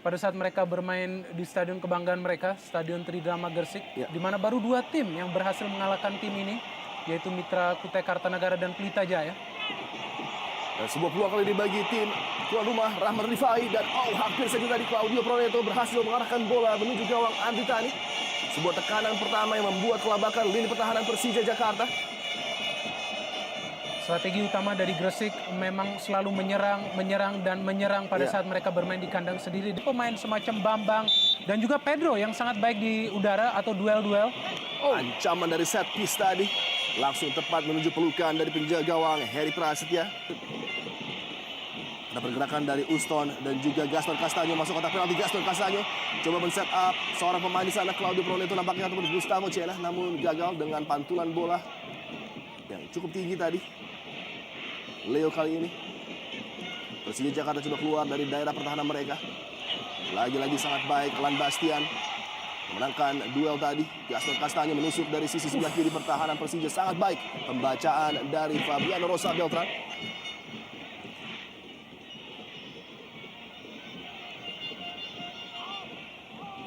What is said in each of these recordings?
pada saat mereka bermain di stadion kebanggaan mereka, Stadion Tridharma Gresik, Ya. di mana baru 2 tim yang berhasil mengalahkan tim ini, yaitu Mitra Kutai Kartanagara dan Pelita Jaya. Dan sebuah peluang kali ini bagi tim tuan rumah Rahmat Rifai, dan hampir saja tadi Claudio Proneto berhasil mengarahkan bola menuju gawang Andri Tani. Sebuah tekanan pertama yang membuat kelabakan lini pertahanan Persija Jakarta. Strategi utama dari Gresik memang selalu menyerang pada Ya. saat mereka bermain di kandang sendiri. Pemain semacam Bambang dan juga Pedro yang sangat baik di udara atau duel-duel. Ancaman dari set piece tadi langsung tepat menuju pelukan dari penjaga gawang Heri Prasetya. Ada pergerakan dari Uston dan juga Gaston Castanyo masuk kotak penalti. Gaston Castanyo coba men-set up seorang pemain di sana, Claudio Proneto nampaknya, ataupun Gustavo Cena, namun gagal dengan pantulan bola yang cukup tinggi tadi. Leo kali ini Persija Jakarta coba keluar dari daerah pertahanan mereka. Lagi-lagi sangat baik Lan Bastian memenangkan duel tadi. Gaston Castanyo menusuk dari sisi sebelah kiri pertahanan Persija, sangat baik pembacaan dari Fabiano Rosa Beltran.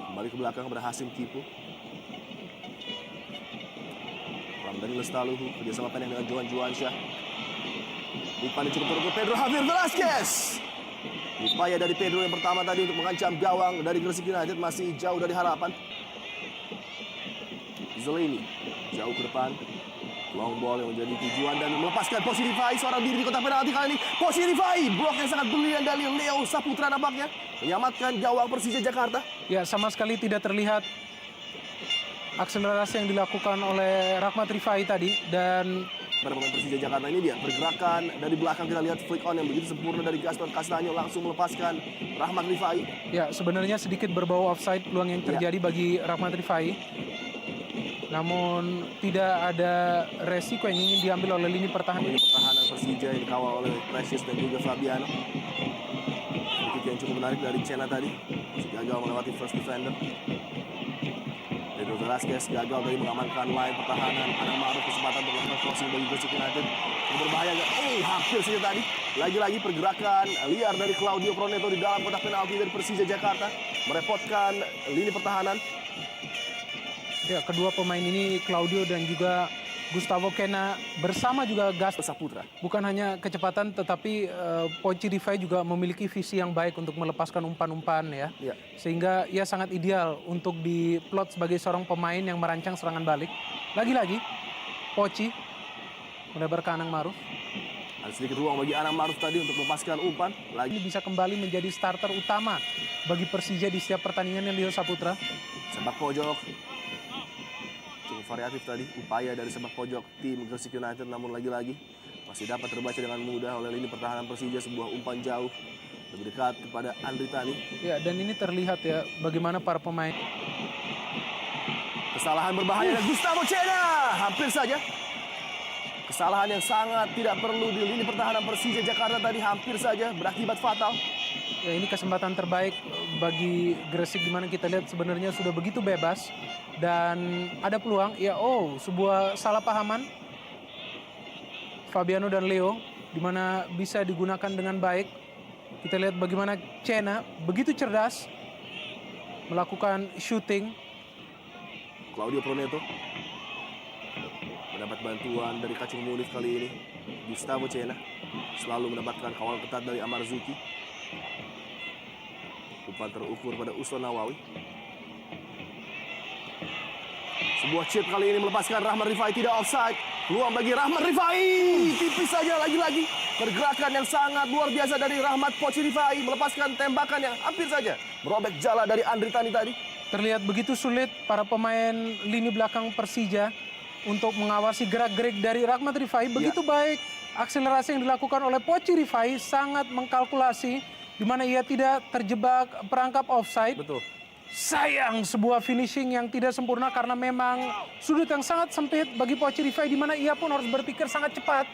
Kembali ke belakang berhasil Kipu. Ramdhani Lestaluhu kerjasama pendek dengan Johan Juansyah. Umpan cukup turun ke Pedro Javier Velasquez. Upaya dari Pedro yang pertama tadi untuk mengancam gawang dari Gresik United masih jauh dari harapan. Zelini jauh ke depan. Long ball yang menjadi tujuan dan melepaskan posisi Rifai, seorang diri di kotak penalti kali ini. Posisi Rifai, blok yang sangat brilian dari Leo Saputra nampaknya menyelamatkan gawang Persija Jakarta. Ya, sama sekali tidak terlihat akselerasi yang dilakukan oleh Rahmat Rifai tadi. Dan pada pemain Persija Jakarta ini dia pergerakan dari belakang, kita lihat flick on yang begitu sempurna dari Gaston Castanyo langsung melepaskan Rahmat Rifai. ya, sebenarnya sedikit berbau offside peluang yang terjadi bagi Rahmat Rifai. Namun tidak ada resiko yang ingin diambil oleh lini pertahanan. Lini pertahanan Persija yang dikawal oleh Precious dan juga Fabiano. Kick yang cukup menarik dari Cena tadi, gagal melewati first defender. Pedro Velasquez gagal dari mengamankan line pertahanan. Anang Ma'ruf kesempatan untuk melakukan crossing bagi Gresik United. Yang berbahaya nggak? Hampir saja tadi. Lagi-lagi pergerakan liar dari Claudio Proneto di dalam kotak penalti dari Persija Jakarta merepotkan lini pertahanan. Ya, kedua pemain ini Claudio dan juga Gustavo Cena bersama juga Gaston Saputra. bukan hanya kecepatan tetapi Poci Rifai juga memiliki visi yang baik untuk melepaskan umpan-umpan ya. Ya. Sehingga ia sangat ideal untuk diplot sebagai seorang pemain yang merancang serangan balik. Lagi-lagi Poci melebar ke Anang Ma'ruf. Ada sedikit ruang bagi Anang Ma'ruf tadi untuk melepaskan umpan. Ini bisa kembali menjadi starter utama bagi Persija di setiap pertandingan yang Leo Saputra. Sepak pojok cukup variatif tadi upaya dari sepak pojok tim Gresik United, namun lagi-lagi masih dapat terbaca dengan mudah oleh lini pertahanan Persija. Sebuah umpan jauh lebih dekat kepada Andri Tani. Ya, dan ini terlihat ya bagaimana para pemain. Kesalahan berbahaya dari Gustavo Cena, hampir saja. Kesalahan yang sangat tidak perlu di lini pertahanan Persija Jakarta tadi hampir saja berakibat fatal. Ya, ini kesempatan terbaik bagi Gresik di mana kita lihat sebenarnya sudah begitu bebas dan ada peluang. Ya, sebuah salah pahaman Fabiano dan Leo di mana bisa digunakan dengan baik. Kita lihat bagaimana Cena begitu cerdas melakukan shooting. Claudio Proneto mendapat bantuan dari Kacung Munif kali ini. Gustavo Cena selalu mendapatkan kawal ketat dari Amarzuki. Umpan terukur pada Uston Nawawi. Sebuah chip kali ini melepaskan Rahmat Rifai, tidak offside. Peluang bagi Rahmat Rifai, tipis saja lagi-lagi. Pergerakan yang sangat luar biasa dari Rahmat Poci Rifai melepaskan tembakan yang hampir saja merobek jala dari Andri Tani tadi. Terlihat begitu sulit para pemain lini belakang Persija untuk mengawasi gerak-gerik dari Rahmat Rifai. Begitu baik akselerasi yang dilakukan oleh Poci Rifai, sangat mengkalkulasi di mana ia tidak terjebak perangkap offside. Betul. Sayang sebuah finishing yang tidak sempurna karena memang sudut yang sangat sempit bagi Poci Rifai di mana ia pun harus berpikir sangat cepat.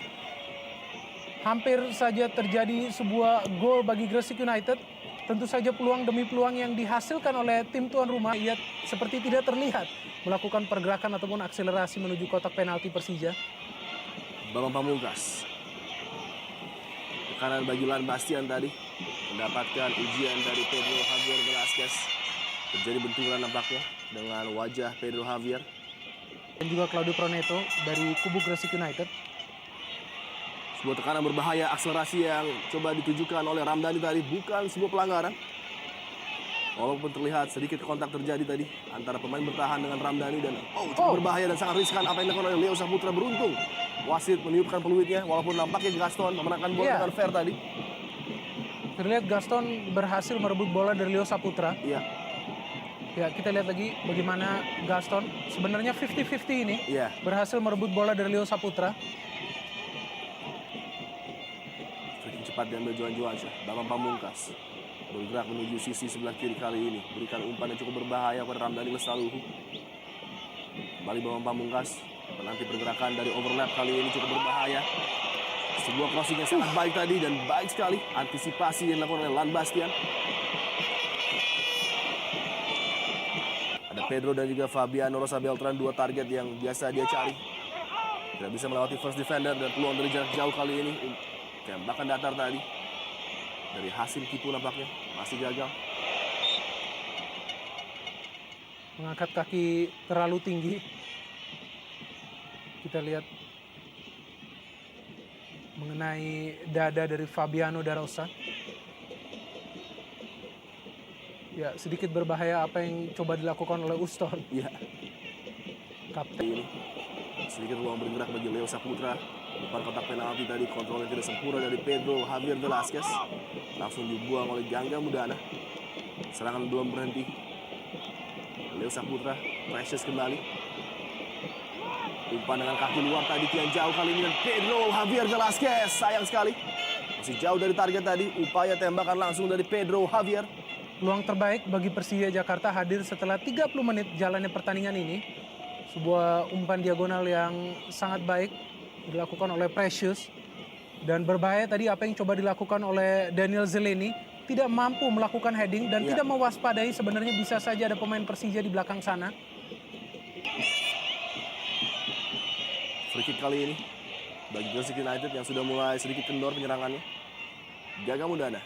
Hampir saja terjadi sebuah gol bagi Gresik United. Tentu saja peluang demi peluang yang dihasilkan oleh tim tuan rumah ia seperti tidak terlihat melakukan pergerakan ataupun akselerasi menuju kotak penalti Persija. Bambang Pamungkas tekanan bagi Lan Bastian tadi. Mendapatkan ujian dari Pedro Javier Velasquez. Terjadi benturan nampaknya dengan wajah Pedro Javier. Dan juga Claudio Proneto dari kubu Gresik United. Sebuah tekanan berbahaya, akselerasi yang coba ditujukan oleh Ramdhani tadi bukan sebuah pelanggaran. Walaupun terlihat sedikit kontak terjadi tadi antara pemain bertahan dengan Ramdhani dan cukup berbahaya dan sangat riskan apa yang dilakukan oleh Leo Saputra. Beruntung wasit meniupkan peluitnya walaupun nampaknya Gaston memenangkan bola dengan fair tadi. Terlihat Gaston berhasil merebut bola dari Leo Saputra. Iya. Ya, kita lihat lagi bagaimana Gaston sebenarnya 50-50 ini berhasil merebut bola dari Leo Saputra. Free cepat diambil Johan Johansyah. Bambang Pamungkas bergerak menuju sisi sebelah kiri kali ini. Berikan umpan yang cukup berbahaya pada Ramdhani Lestaluhu. Kembali Bambang Pamungkas menanti pergerakan dari overlap kali ini cukup berbahaya. Sebuah crossing yang sangat baik tadi dan baik sekali antisipasi yang dilakukan oleh Lan Bastian. Ada Pedro dan juga Fabiano Rosa Beltran, dua target yang biasa dia cari. Tidak bisa melewati first defender dan peluang dari jarak jauh kali ini. Tembakan datar tadi dari Hasim Kipu nampaknya masih gagal. Mengangkat kaki terlalu tinggi. Kita lihat mengenai dada dari Fabiano da Rosa. Ya, sedikit berbahaya apa yang coba dilakukan oleh Uston. Iya. Kapten. Ini sedikit ruang bergerak bagi Leo Saputra. Depan kotak penalti tadi kontrol yang tidak sempurna dari Pedro Javier Velasquez. Langsung dibuang oleh Gangga Mudana. Serangan belum berhenti. Leo Saputra, Precious kembali. Umpan dengan kaki luar tadi kian jauh kali ini dan Pedro Javier Velasquez. Sayang sekali. Masih jauh dari target tadi. Upaya tembakan langsung dari Pedro Javier. Peluang terbaik bagi Persija Jakarta hadir setelah 30 menit jalannya pertandingan ini. Sebuah umpan diagonal yang sangat baik dilakukan oleh Precious. Dan berbahaya tadi apa yang coba dilakukan oleh Daniel Zeleny. Tidak mampu melakukan heading dan tidak mewaspadai sebenarnya bisa saja ada pemain Persija di belakang sana. Free kick kali ini bagi Gresik United yang sudah mulai sedikit kendor penyerangannya. Gangga Mudana.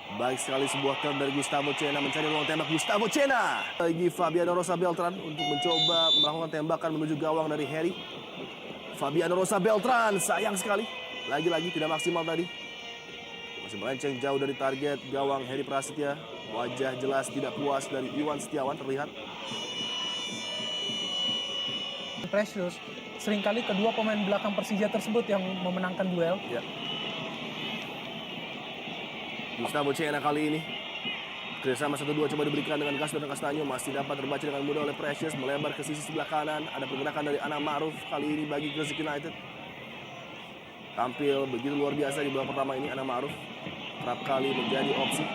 Baik sekali sebuah turn dari Gustavo Cena mencari ruang tembak. Gustavo Cena bagi Fabiano Rosa Beltran untuk mencoba melakukan tembakan menuju gawang dari Harry. Fabiano Rosa Beltran sayang sekali. Lagi-lagi tidak maksimal tadi. Masih melenceng jauh dari target gawang Harry Prasetya. Wajah jelas tidak puas dari Iwan Setiawan terlihat. Precious seringkali kedua pemain belakang Persija tersebut yang memenangkan duel. Ya. Gustavo Cena kali ini kerjasama 1-2 coba diberikan dengan Gaston Castaño. Masih dapat terbaca dengan mudah oleh Precious. Melebar ke sisi sebelah kanan. Ada pergerakan dari Anam Ma'ruf kali ini bagi Gresik United. Tampil begitu luar biasa di babak pertama ini Anam Ma'ruf. Kerap kali menjadi opsi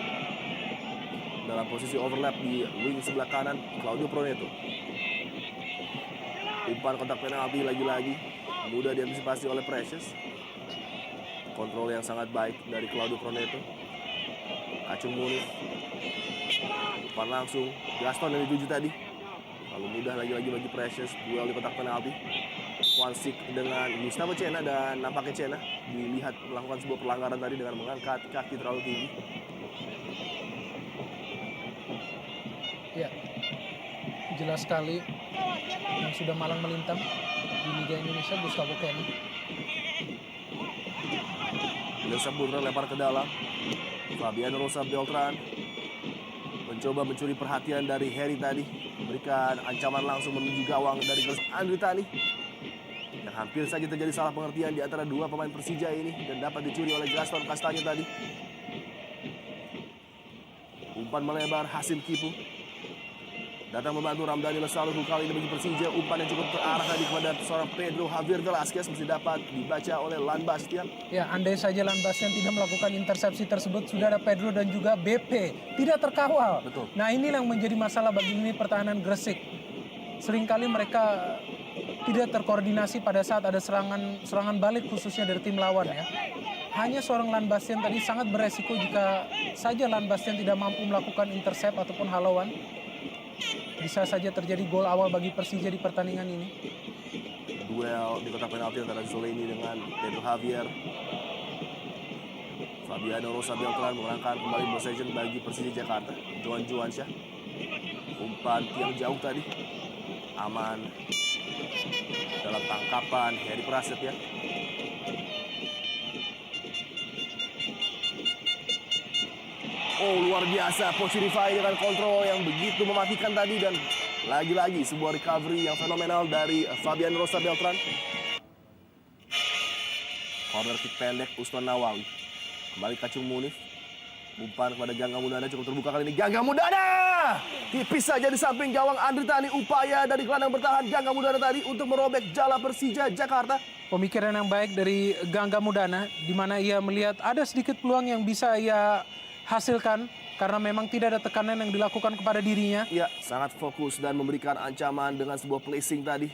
dalam posisi overlap di wing sebelah kanan Claudio Proneto. Umpan kontak penalti lagi-lagi mudah diantisipasi oleh Precious. Kontrol yang sangat baik dari Claudio Proneto. Kacung Munif. Umpan langsung Gaston yang dituju tadi. Lalu mudah lagi-lagi bagi Precious. Duel di kotak penalti. Wansik dengan Gustavo Cena dan nampaknya Cena dilihat melakukan sebuah pelanggaran tadi dengan mengangkat kaki terlalu tinggi. Ya, jelas sekali yang sudah malang melintang di Liga Indonesia Gustavo Cena. Leo Saputra lempar ke dalam. Fabiano Rosa Beltran mencoba mencuri perhatian dari Harry tadi. Berikan ancaman langsung menuju gawang dari Andri Tani. Yang hampir saja terjadi salah pengertian di antara dua pemain Persija ini. Dan dapat dicuri oleh Gaston Castaño tadi. Umpan melebar Hasim Kipu. Datang membantu Ramdhani Lestaluhu kali ini bagi Persija. Umpan yang cukup terarah tadi kepada seorang Pedro Javier Velasquez. Mesti dapat dibaca oleh Lan Bastian. Ya, andai saja Lan Bastian tidak melakukan intersepsi tersebut, sudah ada Pedro dan juga BP. Tidak terkawal. Betul. Nah, inilah yang menjadi masalah bagi lini pertahanan Gresik. Seringkali mereka tidak terkoordinasi pada saat ada serangan balik khususnya dari tim lawan ya. Hanya seorang Lan Bastian tadi sangat beresiko jika saja Lan Bastian tidak mampu melakukan intercept ataupun halauan. Bisa saja terjadi gol awal bagi Persija di pertandingan ini. Duel di kotak penalti antara Zoleni dengan Pedro Javier. Fabiano Rosa Beltran memenangkan kembali possession bagi Persija Jakarta. Johan Juansyah. Umpan tiang jauh tadi. Aman. Dalam tangkapan Heri Prasetya. Oh, luar biasa Poci Rifai dengan kontrol yang begitu mematikan tadi. Dan lagi-lagi sebuah recovery yang fenomenal dari Fabian Rosa Beltran. Corner kick pendek Usman Nawawi. Kembali Kacung Munif. Umpan kepada Gangga Mudana cukup terbuka kali ini. Gangga Mudana! Tipis saja di samping gawang Andri Tani. Upaya dari gelandang bertahan Gangga Mudana tadi untuk merobek jala Persija Jakarta. Pemikiran yang baik dari Gangga Mudana, di mana ia melihat ada sedikit peluang yang bisa ia hasilkan karena memang tidak ada tekanan yang dilakukan kepada dirinya. Ya, sangat fokus dan memberikan ancaman dengan sebuah placing tadi.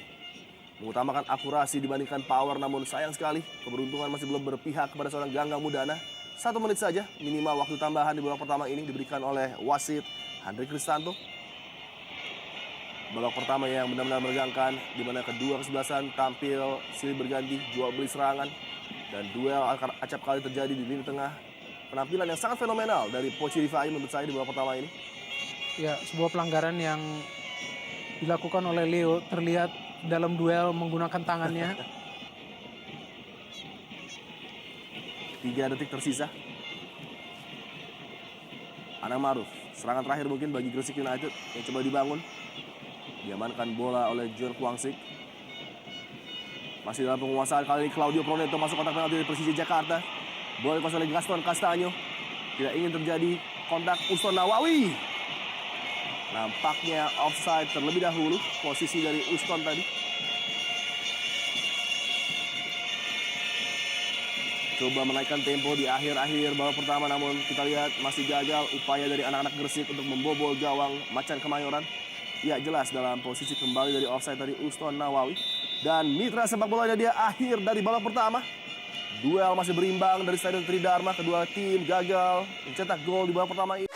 Mengutamakan akurasi dibandingkan power, namun sayang sekali keberuntungan masih belum berpihak kepada seorang Gangga Mudana. 1 menit saja minimal waktu tambahan di babak pertama ini diberikan oleh wasit Andre Kristanto. Babak pertama yang benar-benar menegangkan, di mana kedua kesebelasan tampil silih berganti, jual beli serangan, dan duel acap kali terjadi di lini tengah. Penampilan yang sangat fenomenal dari Poci Rifai menurut saya di babak pertama ini. Ya, sebuah pelanggaran yang dilakukan oleh Leo terlihat dalam duel menggunakan tangannya. 3 detik tersisa. Anang Maruf, serangan terakhir mungkin bagi Gresik United yang coba dibangun. Diamankan bola oleh John Kwangsik. Masih dalam penguasaan kali ini Claudio Proneto masuk kotak penalti dari Persija Jakarta. Bola dikuasai oleh Gaston Castanyo. Tidak ingin terjadi kontak Uston Nawawi. Nampaknya offside terlebih dahulu posisi dari Uston tadi. Coba menaikkan tempo di akhir-akhir babak pertama, namun kita lihat masih gagal upaya dari anak-anak Gresik untuk membobol gawang Macan Kemayoran. Ya, jelas dalam posisi kembali dari offside dari Uston Nawawi. Dan mitra sepak bola dia akhir dari babak pertama. Duel masih berimbang dari Stadion Tridharma. Kedua tim gagal mencetak gol di babak pertama ini.